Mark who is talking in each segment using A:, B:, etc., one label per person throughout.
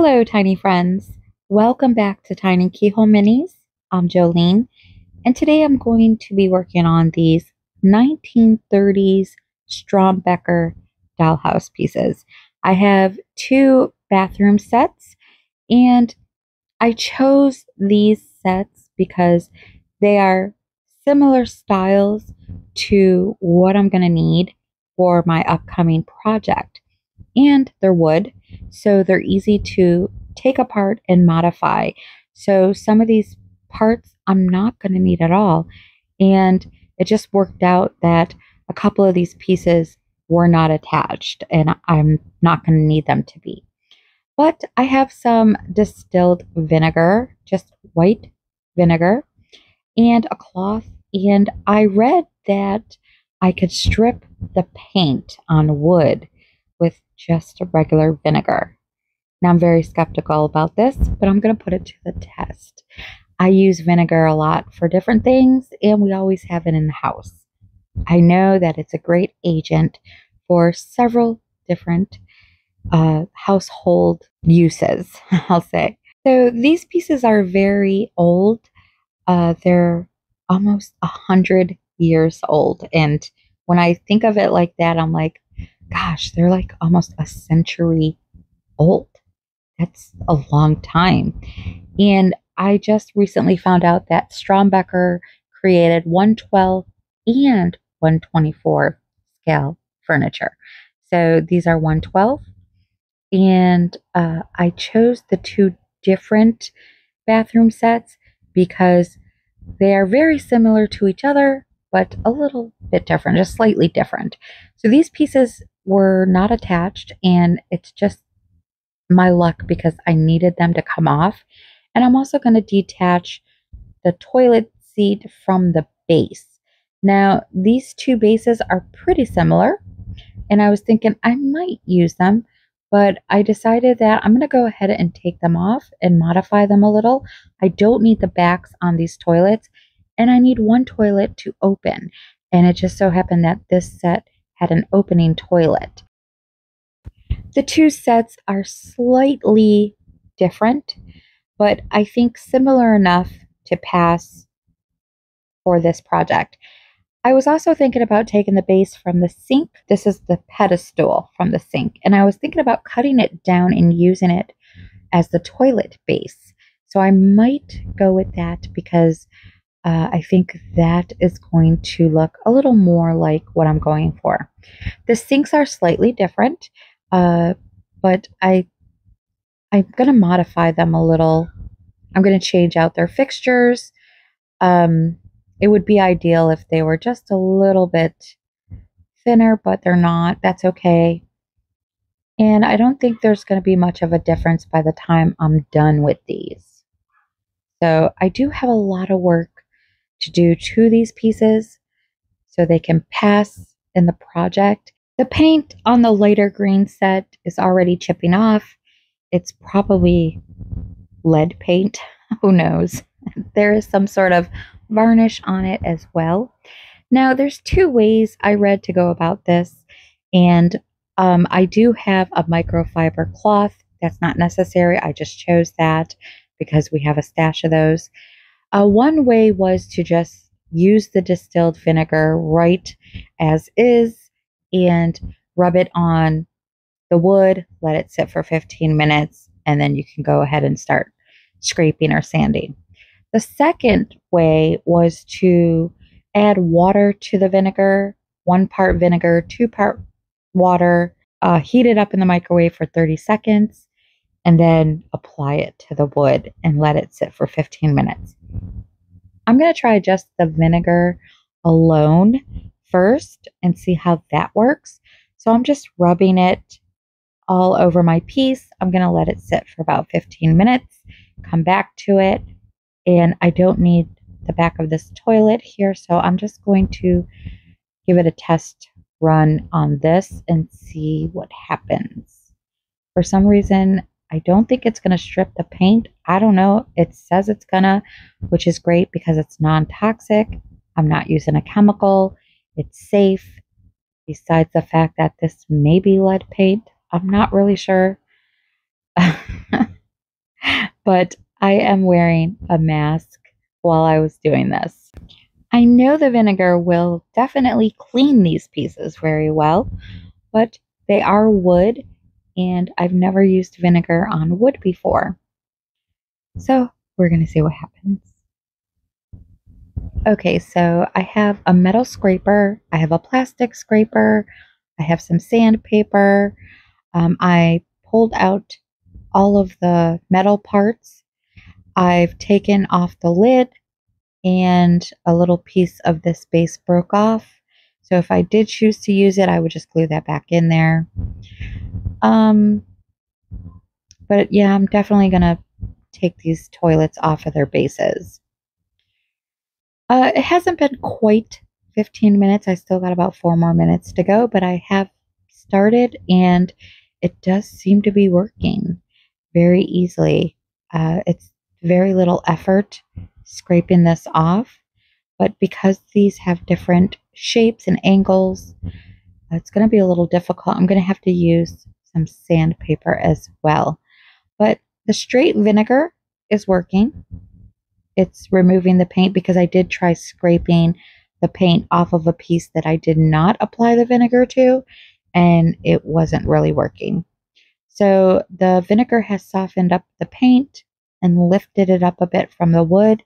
A: Hello, tiny friends. Welcome back to Tiny Keyhole Minis. I'm Jolene, and today I'm going to be working on these 1930s Strombecker dollhouse pieces. I have two bathroom sets, and I chose these sets because they are similar styles to what I'm going to need for my upcoming project. And they're wood, so they're easy to take apart and modify. So some of these parts I'm not going to need at all. And it just worked out that a couple of these pieces were not attached, and I'm not going to need them to be. But I have some distilled vinegar, just white vinegar, and a cloth. And I read that I could strip the paint on wood with just a regular vinegar. Now, I'm very skeptical about this, but I'm going to put it to the test. I use vinegar a lot for different things, and we always have it in the house. I know that it's a great agent for several different household uses, I'll say. So these pieces are very old. They're almost 100 years old. And when I think of it like that, I'm like, gosh, they're like almost a century old. That's a long time. And I just recently found out that Strombecker created 112 and 124 scale furniture. So these are 112. And I chose the two different bathroom sets because they are very similar to each other, but a little bit different, just slightly different. So these pieces were not attached, and it's just my luck because I needed them to come off. And I'm also going to detach the toilet seat from the base. Now, these two bases are pretty similar, and I was thinking I might use them, but I decided that I'm going to go ahead and take them off and modify them a little. I don't need the backs on these toilets, and I need one toilet to open. And it just so happened that this set had an opening toilet. The two sets are slightly different, but I think similar enough to pass for this project. I was also thinking about taking the base from the sink. This is the pedestal from the sink, and I was thinking about cutting it down and using it as the toilet base. So I might go with that because I think that is going to look a little more like what I'm going for. The sinks are slightly different, but I'm going to modify them a little. I'm going to change out their fixtures. It would be ideal if they were just a little bit thinner, but they're not. That's okay. And I don't think there's going to be much of a difference by the time I'm done with these. So I do have a lot of work to do to these pieces so they can pass in the project. The paint on the lighter green set is already chipping off. It's probably lead paint. Who knows? There is some sort of varnish on it as well. Now, there's two ways I read to go about this, and I do have a microfiber cloth. That's not necessary. I just chose that because we have a stash of those. One way was to just use the distilled vinegar right as is and rub it on the wood, let it sit for 15 minutes, and then you can go ahead and start scraping or sanding. The second way was to add water to the vinegar, 1 part vinegar, 2 part water, heat it up in the microwave for 30 seconds, and then apply it to the wood and let it sit for 15 minutes. I'm going to try just the vinegar alone first and see how that works. So I'm just rubbing it all over my piece. I'm going to let it sit for about 15 minutes, come back to it, and I don't need the back of this toilet here, so I'm just going to give it a test run on this and see what happens. For some reason, I don't think it's going to strip the paint. I don't know. It says it's gonna, which is great because it's non-toxic. I'm not using a chemical. It's safe. Besides the fact that this may be lead paint, I'm not really sure. but I am wearing a mask while I was doing this. I know the vinegar will definitely clean these pieces very well, but they are wood, and I've never used vinegar on wood before. So we're going to see what happens. Okay, so I have a metal scraper, I have a plastic scraper, I have some sandpaper. I pulled out all of the metal parts. I've taken off the lid, and a little piece of this base broke off. So if I did choose to use it, I would just glue that back in there. But yeah, I'm definitely going to take these toilets off of their bases. It hasn't been quite 15 minutes. I still got about 4 more minutes to go, but I have started and it does seem to be working very easily. It's very little effort scraping this off, but because these have different shapes and angles, it's going to be a little difficult. I'm going to have to use some sandpaper as well. But the straight vinegar is working. It's removing the paint because I did try scraping the paint off of a piece that I did not apply the vinegar to, and it wasn't really working. So the vinegar has softened up the paint and lifted it up a bit from the wood,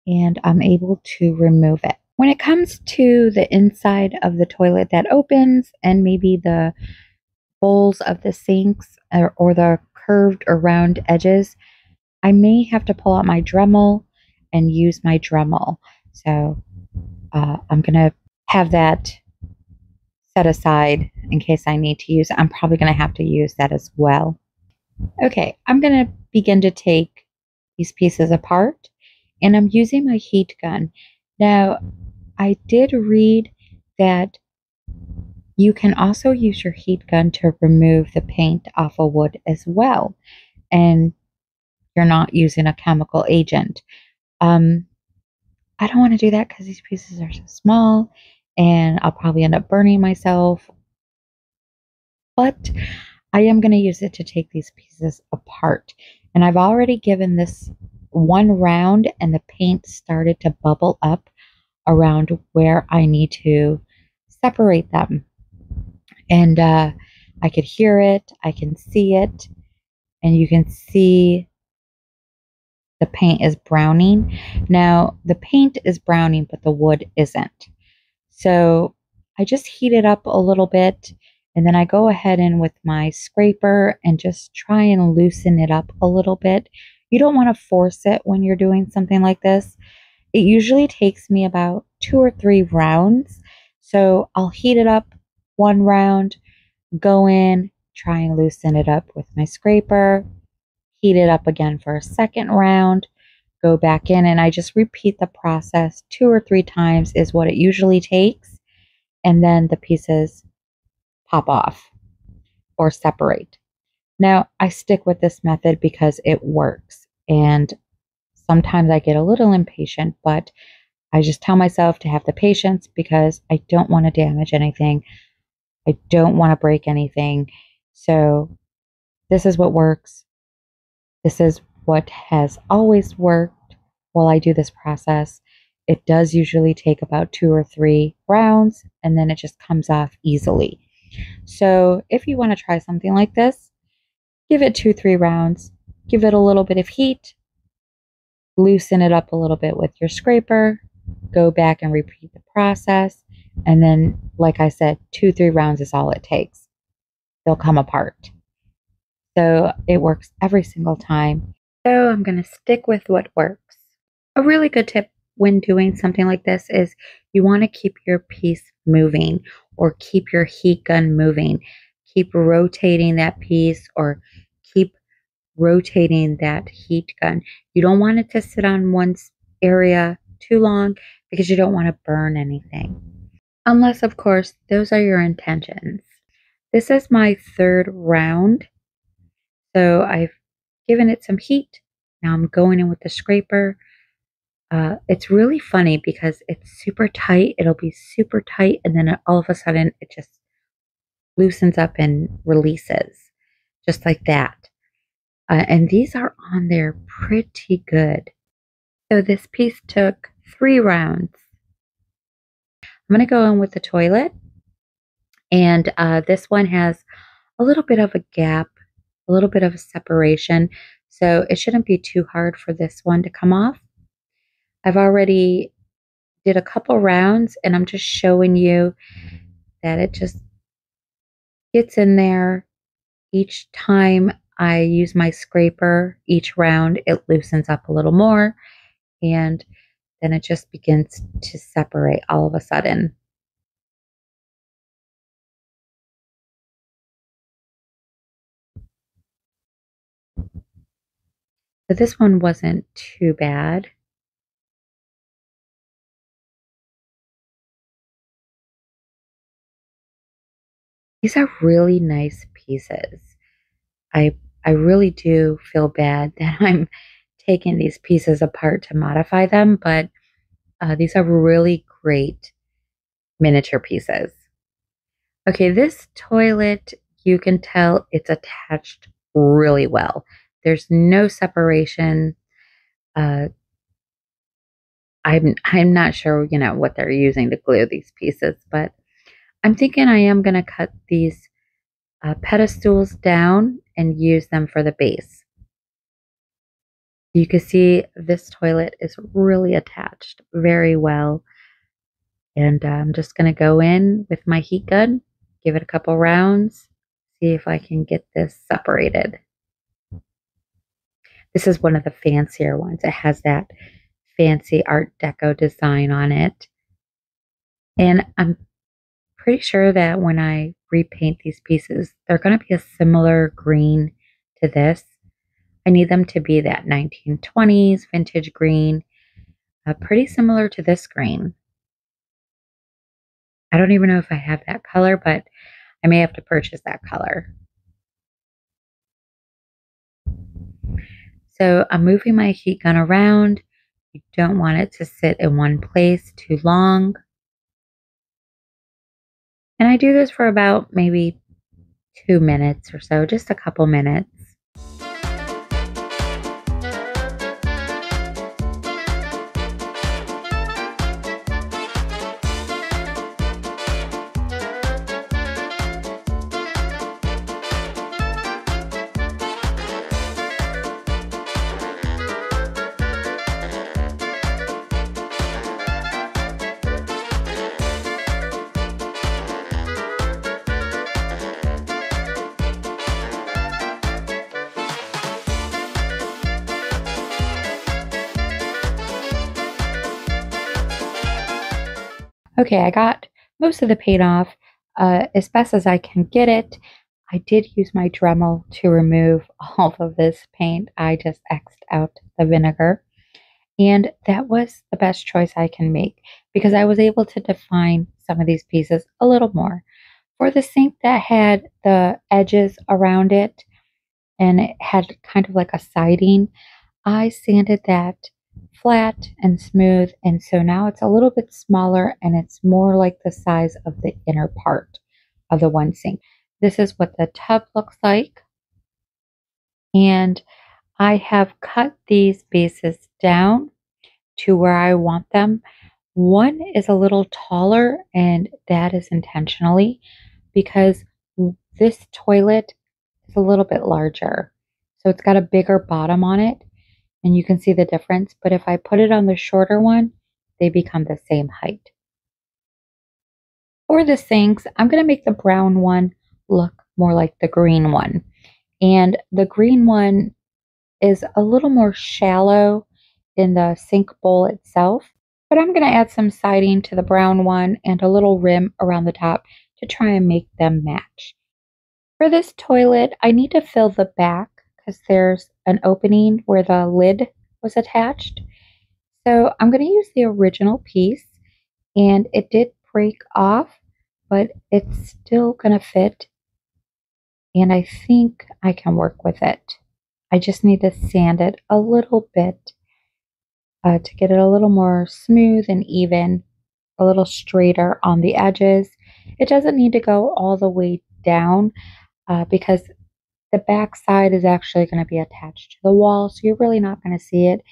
A: and I'm able to remove it. When it comes to the inside of the toilet that opens and maybe the bowls of the sinks or the curved or round edges, I may have to pull out my Dremel and use my Dremel. So I'm going to have that set aside in case I need to use it. I'm probably going to have to use that as well. Okay, I'm going to begin to take these pieces apart, and I'm using my heat gun. Now, I did read that you can also use your heat gun to remove the paint off a wood as well, and you're not using a chemical agent. I don't want to do that because these pieces are so small and I'll probably end up burning myself. But I am going to use it to take these pieces apart. And I've already given this one round and the paint started to bubble up around where I need to separate them. And I could hear it, I can see it, and you can see the paint is browning. Now, the paint is browning, but the wood isn't. So I just heat it up a little bit, and then I go ahead in with my scraper and just try and loosen it up a little bit. You don't want to force it when you're doing something like this. It usually takes me about 2 or 3 rounds. So I'll heat it up 1 round, go in, try and loosen it up with my scraper, heat it up again for a 2nd round, go back in, and I just repeat the process 2 or 3 times is what it usually takes, and then the pieces pop off or separate. Now, I stick with this method because it works, and sometimes I get a little impatient, but I just tell myself to have the patience because I don't want to damage anything. I don't want to break anything. So this is what works. This is what has always worked while I do this process. It does usually take about 2 or 3 rounds, and then it just comes off easily. So if you want to try something like this, give it 2, 3 rounds, give it a little bit of heat, loosen it up a little bit with your scraper, go back and repeat the process, and then, like I said, 2, 3 rounds is all it takes. They'll come apart. So it works every single time. So I'm going to stick with what works. A really good tip when doing something like this is you want to keep your piece moving or keep your heat gun moving. Keep rotating that piece or keep rotating that heat gun. You don't want it to sit on one area too long because you don't want to burn anything. Unless, of course, those are your intentions. This is my 3rd round. So I've given it some heat. Now I'm going in with the scraper. It's really funny because it's super tight. It'll be super tight, and then all of a sudden it just loosens up and releases, just like that. And these are on there pretty good. So this piece took 3 rounds. I'm going to go in with the toilet, and this one has a little bit of a gap, a little bit of a separation, so it shouldn't be too hard for this one to come off. I've already did a couple rounds, and I'm just showing you that it just gets in there. Each time I use my scraper, each round it loosens up a little more, and then it just begins to separate all of a sudden. But this one wasn't too bad. These are really nice pieces. I really do feel bad that I'm taking these pieces apart to modify them, but these are really great miniature pieces. Okay, this toilet, you can tell it's attached really well. There's no separation. I'm not sure, what they're using to glue these pieces, but I'm thinking I am going to cut these pedestals down and use them for the base. You can see this toilet is really attached very well. And I'm just going to go in with my heat gun, give it a couple rounds, see if I can get this separated. This is one of the fancier ones. It has that fancy Art Deco design on it. And I'm pretty sure that when I repaint these pieces, they're going to be a similar green to this. I need them to be that 1920s vintage green, pretty similar to this green. I don't even know if I have that color, but I may have to purchase that color. So I'm moving my heat gun around. You don't want it to sit in one place too long. And I do this for about maybe 2 minutes or so, just a couple minutes. Okay, I got most of the paint off as best as I can get it. I did use my Dremel to remove all of this paint. I just X'd out the vinegar. And that was the best choice I can make because I was able to define some of these pieces a little more. For the sink that had the edges around it and it had kind of like a siding, I sanded that flat and smooth, and so now it's a little bit smaller and it's more like the size of the inner part of the one sink. This is what the tub looks like, and I have cut these bases down to where I want them. One is a little taller, and that is intentionally because this toilet is a little bit larger, so it's got a bigger bottom on it. And you can see the difference, but if I put it on the shorter one, they become the same height. For the sinks, I'm going to make the brown one look more like the green one. And the green one is a little more shallow in the sink bowl itself, but I'm going to add some siding to the brown one and a little rim around the top to try and make them match. For this toilet, I need to fill the back because there's an opening where the lid was attached. So I'm going to use the original piece, and it did break off, but it's still going to fit, and I think I can work with it. I just need to sand it a little bit to get it a little more smooth and even, a little straighter on the edges. It doesn't need to go all the way down because The back side is actually going to be attached to the wall, so you're really not going to see it,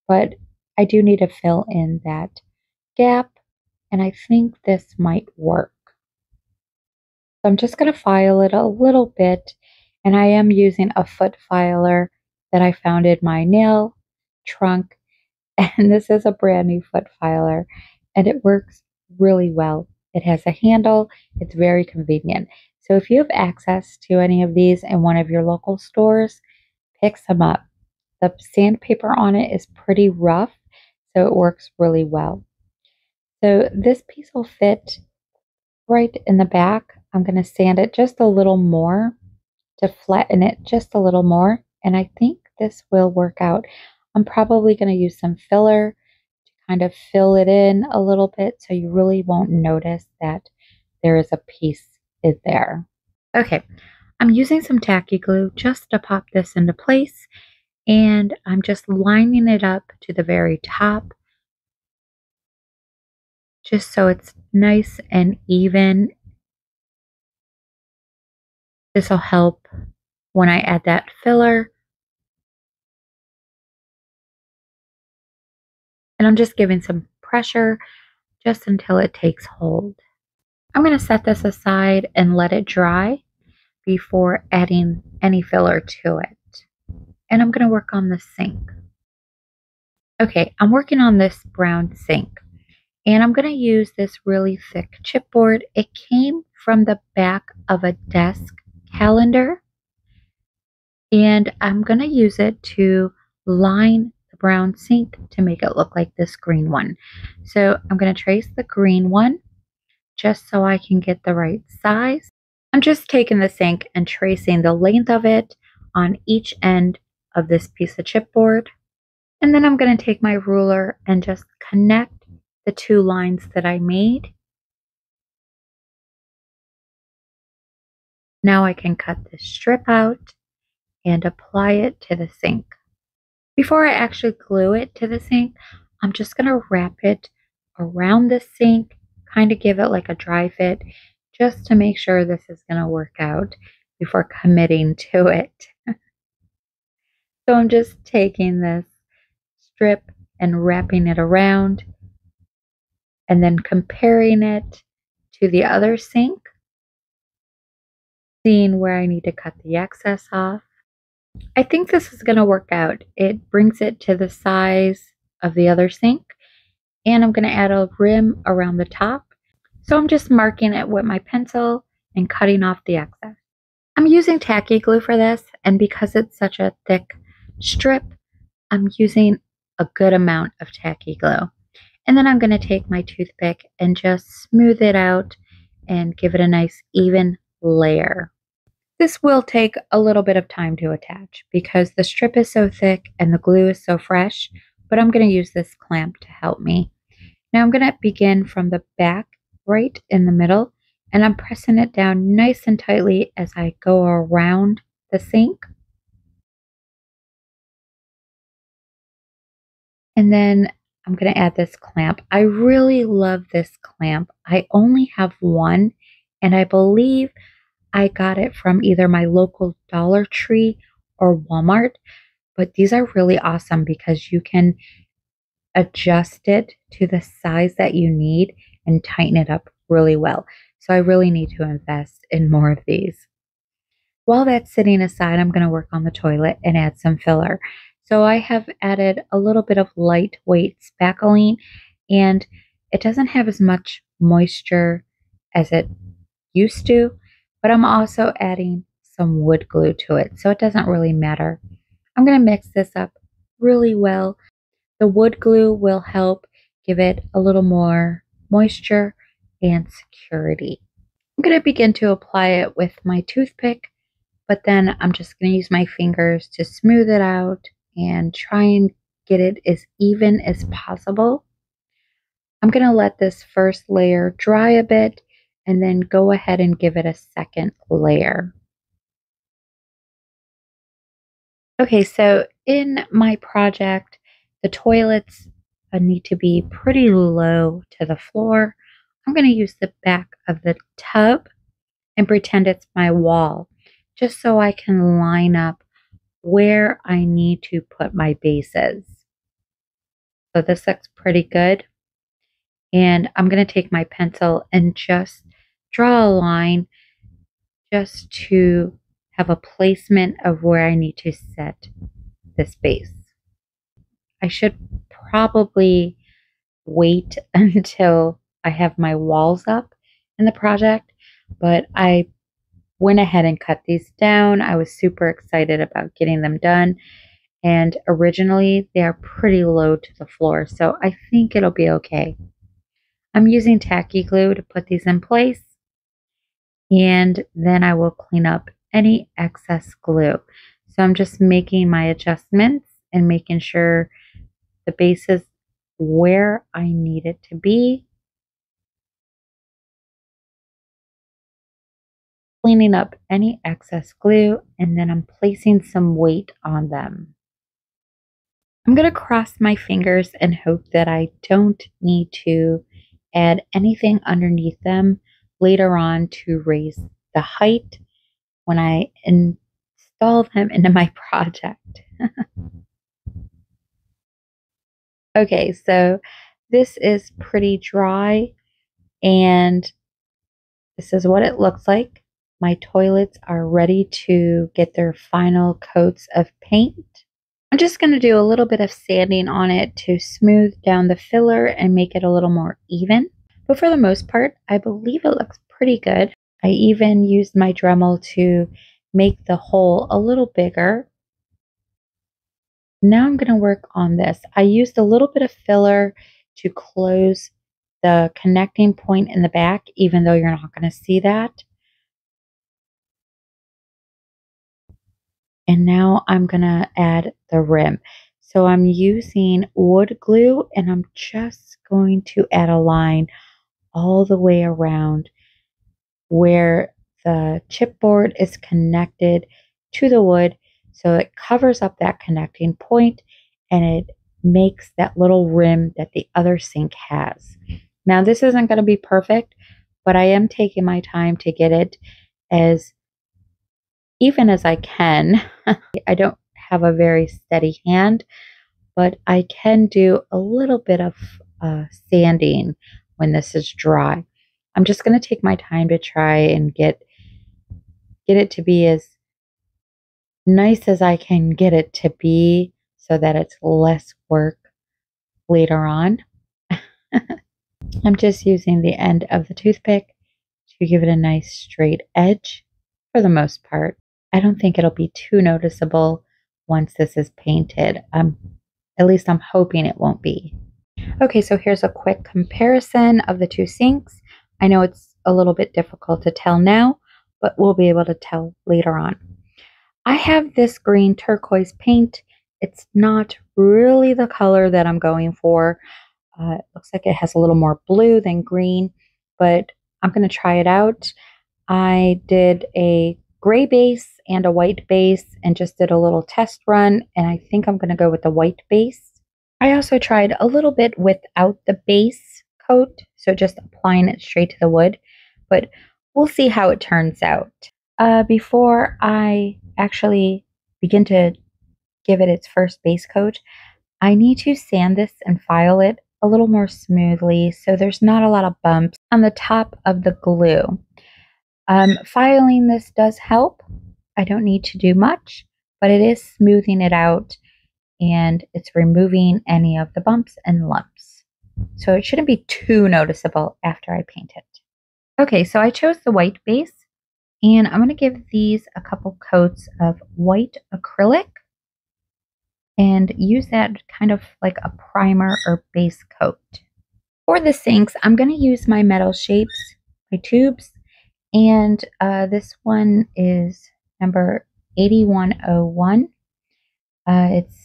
A: but I do need to fill in that gap, and I think this might work. So I'm just going to file it a little bit, and I am using a foot filer that I found in my nail trunk, and this is a brand new foot filer, and it works really well. It has a handle, it's very convenient. So if you have access to any of these in one of your local stores, pick some up. The sandpaper on it is pretty rough, so it works really well. So this piece will fit right in the back. I'm going to sand it just a little more to flatten it just a little more, and I think this will work out. I'm probably going to use some filler to kind of fill it in a little bit so you really won't notice that there is a piece in there. Okay, I'm using some tacky glue just to pop this into place, and I'm just lining it up to the very top just so it's nice and even. This will help when I add that filler. And I'm just giving some pressure just until it takes hold. I'm going to set this aside and let it dry before adding any filler to it. And I'm going to work on the sink. Okay, I'm working on this brown sink. And I'm going to use this really thick chipboard. It came from the back of a desk calendar. And I'm going to use it to line the brown sink to make it look like this green one. So I'm going to trace the green one just so I can get the right size. I'm just taking the sink and tracing the length of it on each end of this piece of chipboard. And then I'm going to take my ruler and just connect the two lines that I made. Now I can cut this strip out and apply it to the sink. Before I actually glue it to the sink, I'm just going to wrap it around the sink, kind of give it like a dry fit, just to make sure this is going to work out before committing to it. So I'm just taking this strip and wrapping it around and then comparing it to the other sink, seeing where I need to cut the excess off. I think this is going to work out. It brings it to the size of the other sink, and I'm going to add a rim around the top. So I'm just marking it with my pencil and cutting off the excess. I'm using tacky glue for this, and because it's such a thick strip, I'm using a good amount of tacky glue. And then I'm going to take my toothpick and just smooth it out and give it a nice even layer. This will take a little bit of time to attach because the strip is so thick and the glue is so fresh, but I'm going to use this clamp to help me. Now I'm going to begin from the back right in the middle, and I'm pressing it down nice and tightly as I go around the sink. And then I'm going to add this clamp. I really love this clamp. I only have one, and I believe I got it from either my local Dollar Tree or Walmart, but these are really awesome because you can adjust it to the size that you need and tighten it up really well. So I really need to invest in more of these. While that's sitting aside, I'm going to work on the toilet and add some filler. So I have added a little bit of lightweight spackling, and it doesn't have as much moisture as it used to, but I'm also adding some wood glue to it, so it doesn't really matter. I'm going to mix this up really well. The wood glue will help give it a little more moisture and security. I'm going to begin to apply it with my toothpick, but then I'm just going to use my fingers to smooth it out and try and get it as even as possible. I'm going to let this first layer dry a bit and then go ahead and give it a second layer. Okay, so in my project, the toilets need to be pretty low to the floor. I'm going to use the back of the tub and pretend it's my wall. just so I can line up where I need to put my bases. So this looks pretty good. And I'm going to take my pencil and just draw a line just to have a placement of where I need to set this base. I should probably wait until I have my walls up in the project, but I went ahead and cut these down. I was super excited about getting them done, and originally they are pretty low to the floor, so I think it'll be okay. I'm using tacky glue to put these in place, and then I will clean up any excess glue. So I'm just making my adjustments and making sure the base is where I need it to be. Cleaning up any excess glue, and then I'm placing some weight on them. I'm going to cross my fingers and hope that I don't need to add anything underneath them later on to raise the height when I install them into my project. Okay, so this is pretty dry, and this is what it looks like. My toilets are ready to get their final coats of paint. I'm just going to do a little bit of sanding on it to smooth down the filler and make it a little more even. But for the most part, I believe it looks pretty good. I even used my Dremel to make the hole a little bigger. Now I'm going to work on this. I used a little bit of filler to close the connecting point in the back, even though you're not going to see that. And now I'm going to add the rim. So I'm using wood glue, and I'm just going to add a line all the way around where the chipboard is connected to the wood. So it covers up that connecting point, and it makes that little rim that the other sink has. Now this isn't going to be perfect, but I am taking my time to get it as even as I can. I don't have a very steady hand, but I can do a little bit of sanding when this is dry. I'm just going to take my time to try and get it to be as nice as I can get it to be so that it's less work later on. I'm just using the end of the toothpick to give it a nice straight edge for the most part. I don't think it'll be too noticeable once this is painted. At least I'm hoping it won't be. Okay, so here's a quick comparison of the two sinks. I know it's a little bit difficult to tell now, but we'll be able to tell later on. I have this green turquoise paint. It's not really the color that I'm going for. It looks like it has a little more blue than green, but I'm going to try it out. I did a gray base and a white base and just did a little test run, and I think I'm going to go with the white base. I also tried a little bit without the base coat, so just applying it straight to the wood, but we'll see how it turns out. Before I actually begin to give it its first base coat, I need to sand this and file it a little more smoothly so there's not a lot of bumps on the top of the glue. Filing this does help. I don't need to do much, but it is smoothing it out, and it's removing any of the bumps and lumps. So it shouldn't be too noticeable after I paint it. Okay, so I chose the white base, and I'm going to give these a couple coats of white acrylic and use that kind of like a primer or base coat. For the sinks, I'm going to use my metal shapes, my tubes, and this one is number 8101. It's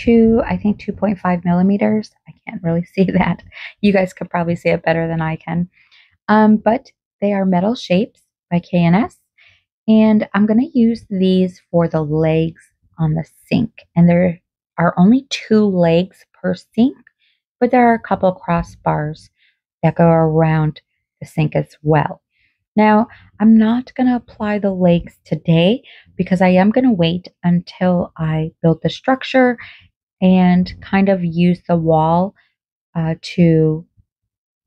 A: I think 2.5 millimeters. I can't really see that. You guys could probably see it better than I can. But they are metal shapes by K&S. And I'm going to use these for the legs on the sink. And there are only 2 legs per sink, but there are a couple crossbars that go around the sink as well. Now, I'm not going to apply the legs today because I am going to wait until I build the structure and kind of use the wall to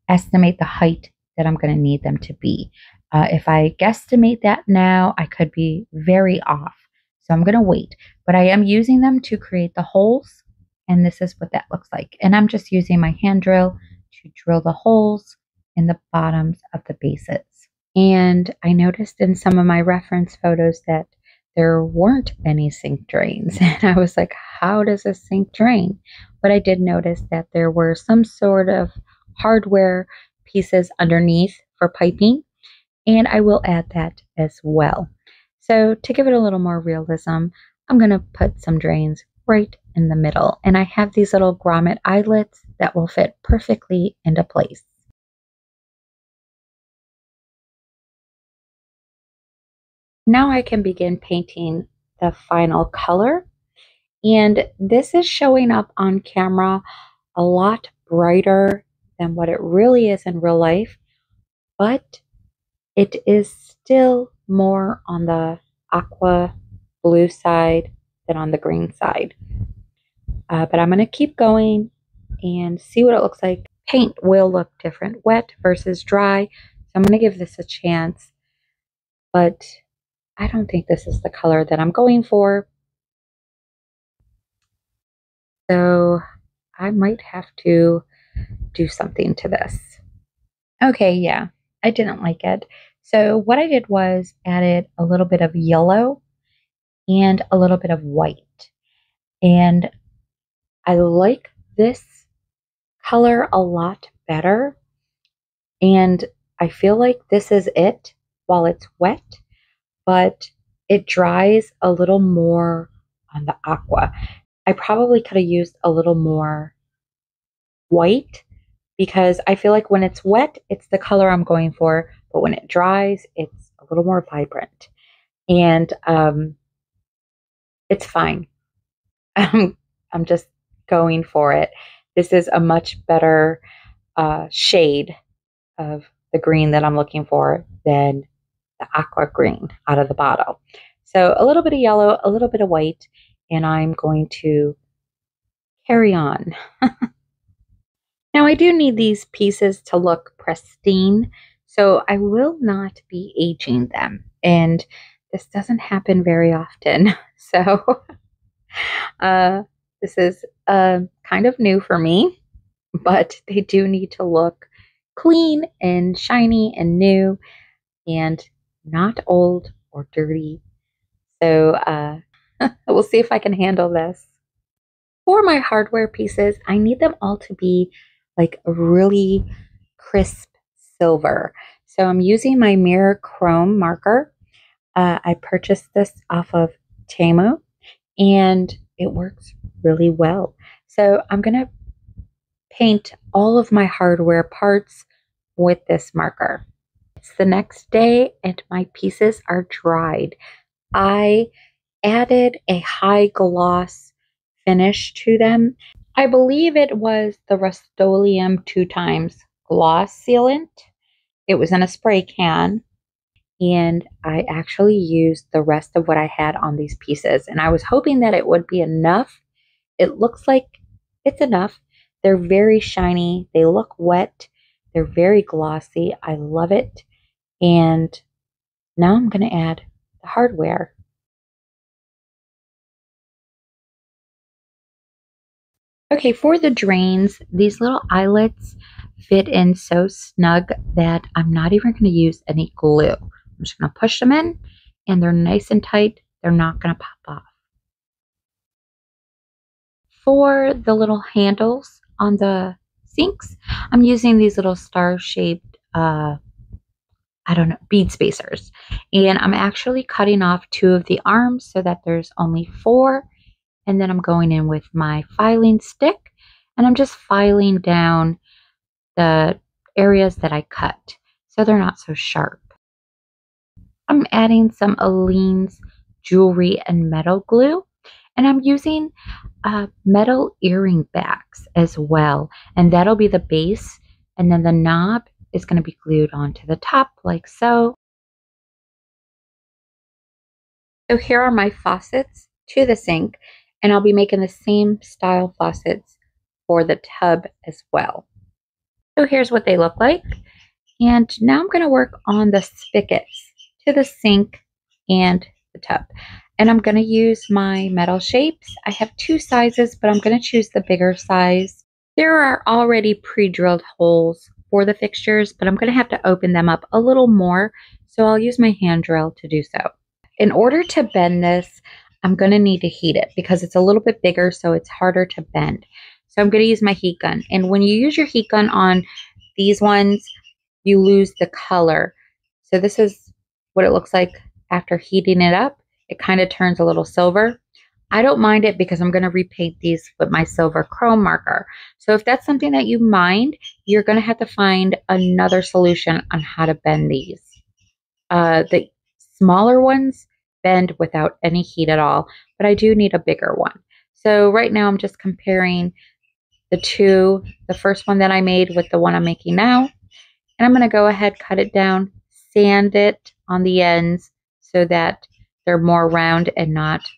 A: estimate the height that I'm going to need them to be. If I guesstimate that now, I could be very off. So I'm going to wait, but I am using them to create the holes, and this is what that looks like. And I'm just using my hand drill to drill the holes in the bottoms of the bases. And I noticed in some of my reference photos that there weren't any sink drains. And I was like, how does a sink drain? But I did notice that there were some sort of hardware pieces underneath for piping, and I will add that as well. So to give it a little more realism, I'm going to put some drains right in the middle, and I have these little grommet eyelets that will fit perfectly into place. Now I can begin painting the final color, and this is showing up on camera a lot brighter than what it really is in real life, but it is still more on the aqua blue side than on the green side. But I'm going to keep going and see what it looks like. Paint will look different, wet versus dry, so I'm going to give this a chance, but I don't think this is the color that I'm going for. So I might have to do something to this. Okay, yeah, I didn't like it. So what I did was added a little bit of yellow and a little bit of white. And I like this color a lot better. And I feel like this is it while it's wet, but it dries a little more on the aqua. I probably could have used a little more white because I feel like when it's wet, it's the color I'm going for, but when it dries, it's a little more vibrant. And it's fine. I'm just going for it. This is a much better shade of the green that I'm looking for than the aqua green out of the bottle. So a little bit of yellow, a little bit of white, and I'm going to carry on. Now I do need these pieces to look pristine, so I will not be aging them. And this doesn't happen very often. So this is kind of new for me, but they do need to look clean and shiny and new and not old or dirty. So we'll see if I can handle this. For my hardware pieces, I need them all to be like a really crisp silver. So I'm using my Mirror Chrome marker. I purchased this off of Temu, and it works really well. So I'm going to paint all of my hardware parts with this marker. It's the next day, and my pieces are dried. I added a high gloss finish to them. I believe it was the Rust-Oleum 2x gloss sealant. It was in a spray can, and I actually used the rest of what I had on these pieces, and I was hoping that it would be enough. It looks like it's enough. They're very shiny. They look wet. They're very glossy. I love it. And now I'm going to add the hardware. Okay, for the drains, these little eyelets fit in so snug that I'm not even going to use any glue. I'm just going to push them in, and they're nice and tight. They're not going to pop off. For the little handles on the sinks, I'm using these little star-shaped, bead spacers. And I'm actually cutting off 2 of the arms so that there's only 4. And then I'm going in with my filing stick, and I'm just filing down the areas that I cut so they're not so sharp. I'm adding some Aleene's jewelry and metal glue, and I'm using metal earring backs as well, and that'll be the base, and then the knob is going to be glued onto the top like so. So here are my faucets to the sink, and I'll be making the same style faucets for the tub as well. So here's what they look like. And now I'm going to work on the spigots to the sink and the tub. And I'm going to use my metal shapes. I have two sizes, but I'm going to choose the bigger size. There are already pre-drilled holes for the fixtures, but I'm going to have to open them up a little more. So I'll use my hand drill to do so. In order to bend this, I'm going to need to heat it because it's a little bit bigger, so it's harder to bend. So I'm going to use my heat gun. And when you use your heat gun on these ones, you lose the color. So this is what it looks like after heating it up. It kind of turns a little silver. I don't mind it because I'm going to repaint these with my silver chrome marker. So if that's something that you mind, you're going to have to find another solution on how to bend these. The smaller ones bend without any heat at all, but I do need a bigger one. So right now I'm just comparing the two, the first one that I made with the one I'm making now. And I'm going to go ahead, cut it down, sand it on the ends so that they're more round and not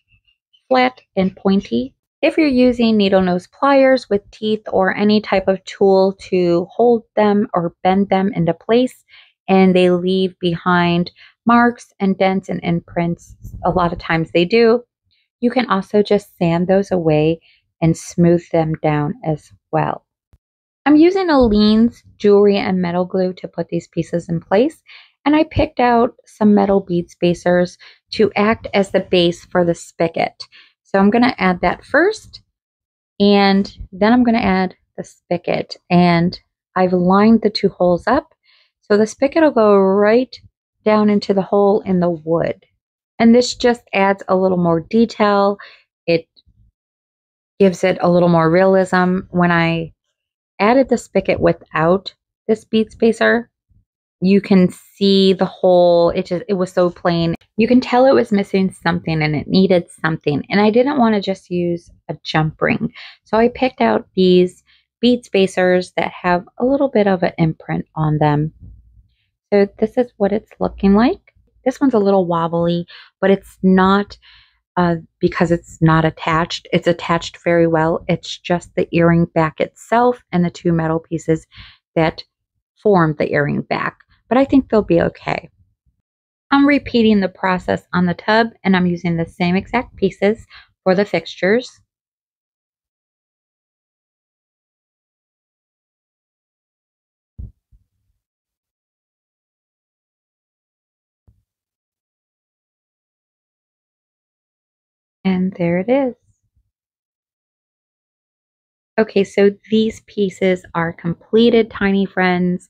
A: flat and pointy. If you're using needle nose pliers with teeth or any type of tool to hold them or bend them into place, and they leave behind marks and dents and imprints, a lot of times they do, you can also just sand those away and smooth them down as well. I'm using Aleene's jewelry and metal glue to put these pieces in place, and I picked out some metal bead spacers to act as the base for the spigot. So I'm going to add that first, and then I'm going to add the spigot, and I've lined the two holes up. So the spigot will go right down into the hole in the wood. And this just adds a little more detail. It gives it a little more realism. When I added the spigot without this bead spacer, you can see the hole. It was so plain. You can tell it was missing something and it needed something. And I didn't want to just use a jump ring. So I picked out these bead spacers that have a little bit of an imprint on them. So this is what it's looking like. This one's a little wobbly, but it's not because it's not attached. It's attached very well. It's just the earring back itself and the two metal pieces that form the earring back. But I think they'll be okay. I'm repeating the process on the tub, and I'm using the same exact pieces for the fixtures. And there it is. Okay, so these pieces are completed, tiny friends.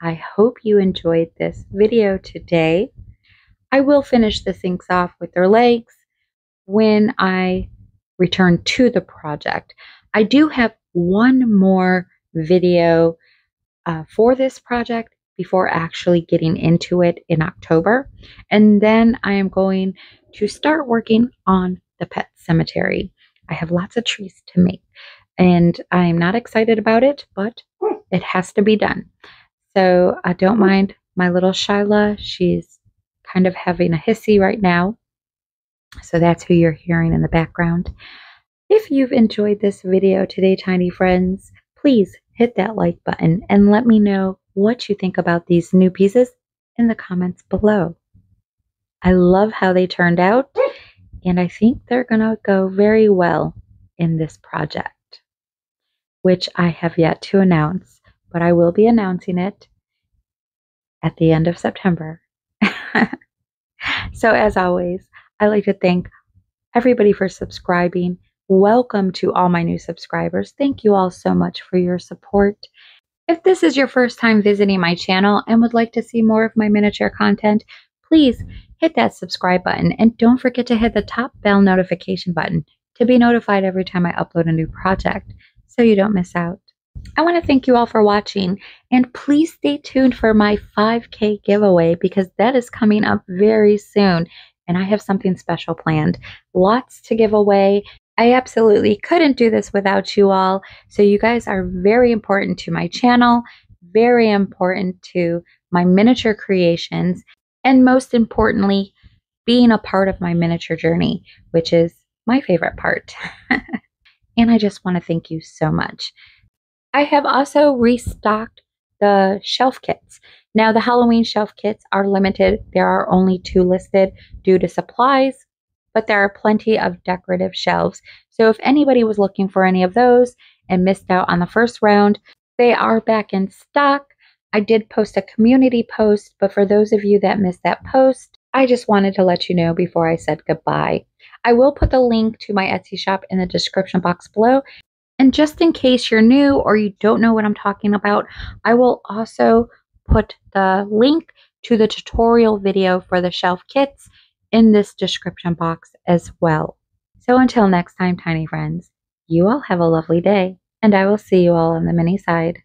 A: I hope you enjoyed this video today. I will finish the sinks off with their legs when I return to the project. I do have one more video for this project before actually getting into it in October. And then I am going to start working on the pet cemetery. I have lots of trees to make, and I'm not excited about it, but it has to be done. So I don't mind my little Shyla. She's kind of having a hissy right now. So that's who you're hearing in the background. If you've enjoyed this video today, tiny friends, please hit that like button and let me know what you think about these new pieces in the comments below. I love how they turned out, and I think they're going to go very well in this project, which I have yet to announce, but I will be announcing it at the end of September. So as always, I'd like to thank everybody for subscribing. Welcome to all my new subscribers. Thank you all so much for your support. If this is your first time visiting my channel and would like to see more of my miniature content, please hit that subscribe button and don't forget to hit the top bell notification button to be notified every time I upload a new project so you don't miss out. I want to thank you all for watching, and please stay tuned for my 5K giveaway because that is coming up very soon and I have something special planned. Lots to give away. I absolutely couldn't do this without you all. So you guys are very important to my channel, very important to my miniature creations, and most importantly, being a part of my miniature journey, which is my favorite part. And I just want to thank you so much. I have also restocked the shelf kits. Now, the Halloween shelf kits are limited. There are only 2 listed due to supplies, but there are plenty of decorative shelves. So if anybody was looking for any of those and missed out on the first round, they are back in stock. I did post a community post, but for those of you that missed that post, I just wanted to let you know before I said goodbye. I will put the link to my Etsy shop in the description box below. And just in case you're new or you don't know what I'm talking about, I will also put the link to the tutorial video for the shelf kits in this description box as well. So until next time, tiny friends, you all have a lovely day, and I will see you all on the mini side.